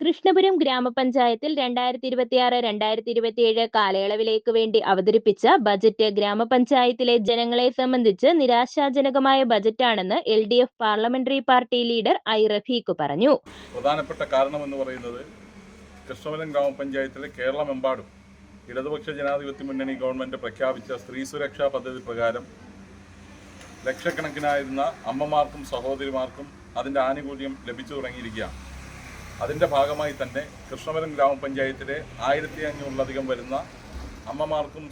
കൃഷ്ണപുരം ഗ്രാമപഞ്ചായത്തിൽ 2026-2027 കാലയളവിലേക്ക് വേണ്ടി അവതരിപ്പിച്ച ബജറ്റ് ഗ്രാമപഞ്ചായത്തിലെ ജനങ്ങളെ സംബന്ധിച്ച് നിരാശാജനകമായ ബജറ്റാണെന്ന് LDF parliamentary party leader I Rafeeq പറഞ്ഞു. പ്രധാനപ്പെട്ട കാരണമെന്ന് പറയുന്നത് കൃഷ്ണപുരം ഗ്രാമപഞ്ചായത്തിലെ കേരളമെമ്പാടും ഇടതുപക്ഷ ജനാധിപത്യ മുന്നണി ഗവൺമെന്റ് പ്രഖ്യാപിച്ച സ്ത്രീ സുരക്ഷാ പദ്ധതി പ്രകാരം ലക്ഷക്കണക്കിനായിരുന്ന അമ്മമാർക്കും സഹോദരിമാർക്കും അതിൻ്റെ ആനുകൂല്യം ലഭിച്ചു തുടങ്ങിയിരിക്കുകയാണ്. അതിൻ്റെ ഭാഗമായി തന്നെ കൃഷ്ണപുരം ഗ്രാമപഞ്ചായത്തിലെ 1500-ലധികം വരുന്ന അമ്മമാർക്കും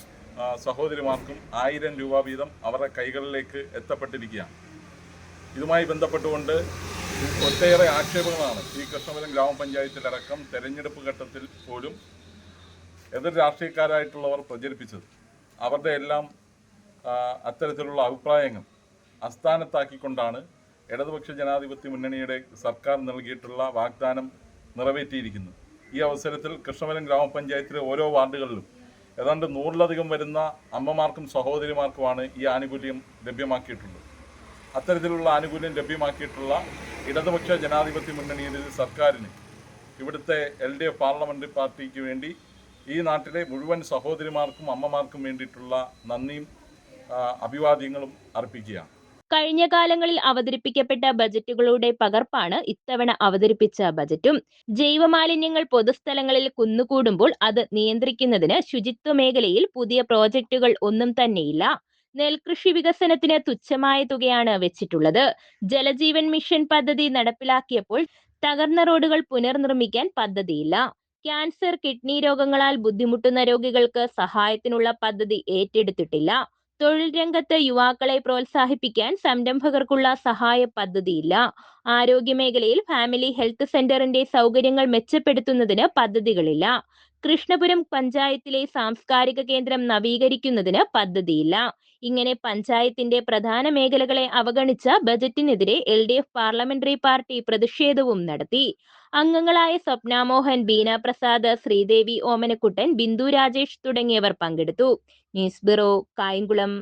സഹോദരിമാർക്കും 1000 രൂപ വീതം അവരുടെ കൈകളിലേക്ക് എത്തപ്പെട്ടിരിക്കുകയാണ്. ഇതുമായി ബന്ധപ്പെട്ടുകൊണ്ട് ഒട്ടേറെ ആക്ഷേപങ്ങളാണ് ഈ കൃഷ്ണപുരം ഗ്രാമപഞ്ചായത്തിലടക്കം തെരഞ്ഞെടുപ്പ് ഘട്ടത്തിൽ പോലും എതിർ രാഷ്ട്രീയക്കാരായിട്ടുള്ളവർ പ്രചരിപ്പിച്ചത്. അവരുടെ എല്ലാം അത്തരത്തിലുള്ള അഭിപ്രായങ്ങൾ അസ്ഥാനത്താക്കിക്കൊണ്ടാണ് ഇടതുപക്ഷ ജനാധിപത്യ മുന്നണിയുടെ സർക്കാർ നൽകിയിട്ടുള്ള വാഗ്ദാനം നിറവേറ്റിയിരിക്കുന്നത്. ഈ അവസരത്തിൽ കൃഷ്ണപുരം ഗ്രാമപഞ്ചായത്തിലെ ഓരോ വാർഡുകളിലും ഏതാണ്ട് 100-ലധികം വരുന്ന അമ്മമാർക്കും സഹോദരിമാർക്കുമാണ് ഈ ആനുകൂല്യം ലഭ്യമാക്കിയിട്ടുള്ളത്. അത്തരത്തിലുള്ള ആനുകൂല്യം ലഭ്യമാക്കിയിട്ടുള്ള ഇടതുപക്ഷ ജനാധിപത്യ മുന്നണിയുടെ സർക്കാരിന് ഇവിടുത്തെ LDF പാർലമെന്ററി പാർട്ടിക്ക് വേണ്ടി ഈ നാട്ടിലെ മുഴുവൻ സഹോദരിമാർക്കും അമ്മമാർക്കും വേണ്ടിയിട്ടുള്ള നന്ദിയും അഭിവാദ്യങ്ങളും അർപ്പിക്കുകയാണ്. കഴിഞ്ഞ കാലങ്ങളിൽ അവതരിപ്പിക്കപ്പെട്ട ബജറ്റുകളുടെ പകർപ്പാണ് ഇത്തവണ അവതരിപ്പിച്ച ബജറ്റും. ജൈവമാലിന്യങ്ങൾ പൊതുസ്ഥലങ്ങളിൽ കുന്നുകൂടുമ്പോൾ അത് നിയന്ത്രിക്കുന്നതിന് ശുചിത്വ മേഖലയിൽ പുതിയ പ്രോജക്റ്റുകൾ ഒന്നും തന്നെയില്ല. നെൽകൃഷി വികസനത്തിന് തുച്ഛമായ തുകയാണ് വെച്ചിട്ടുള്ളത്. ജലജീവൻ മിഷൻ പദ്ധതി നടപ്പിലാക്കിയപ്പോൾ തകർന്ന റോഡുകൾ പുനർനിർമ്മിക്കാൻ പദ്ധതിയില്ല. ക്യാൻസർ, കിഡ്നി രോഗങ്ങളാൽ ബുദ്ധിമുട്ടുന്ന രോഗികൾക്ക് സഹായത്തിനുള്ള പദ്ധതി ഏറ്റെടുത്തിട്ടില്ല. തൊഴിൽ രംഗത്ത് യുവാക്കളെ പ്രോത്സാഹിപ്പിക്കാൻ സംരംഭകർക്കുള്ള സഹായ പദ്ധതിയില്ല. ആരോഗ്യമേഖലയിൽ ഫാമിലി ഹെൽത്ത് സെന്ററിന്റെ സൗകര്യങ്ങൾ മെച്ചപ്പെടുത്തുന്നതിന് പദ്ധതികളില്ല. കൃഷ്ണപുരം പഞ്ചായത്തിലെ സാംസ്കാരിക കേന്ദ്രം നവീകരിക്കുന്നതിന് പദ്ധതിയില്ല. ഇങ്ങനെ പഞ്ചായത്തിന്റെ പ്രധാന മേഖലകളെ അവഗണിച്ച ബജറ്റിനെതിരെ LDF പാർലമെന്ററി പാർട്ടി പ്രതിഷേധവും നടത്തി. അംഗങ്ങളായ സ്വപ്ന മോഹൻ, ബീന പ്രസാദ്, ശ്രീദേവി ഓമനക്കുട്ടൻ, ബിന്ദു രാജേഷ് തുടങ്ങിയവർ പങ്കെടുത്തു. News bureau, Kayamkulam.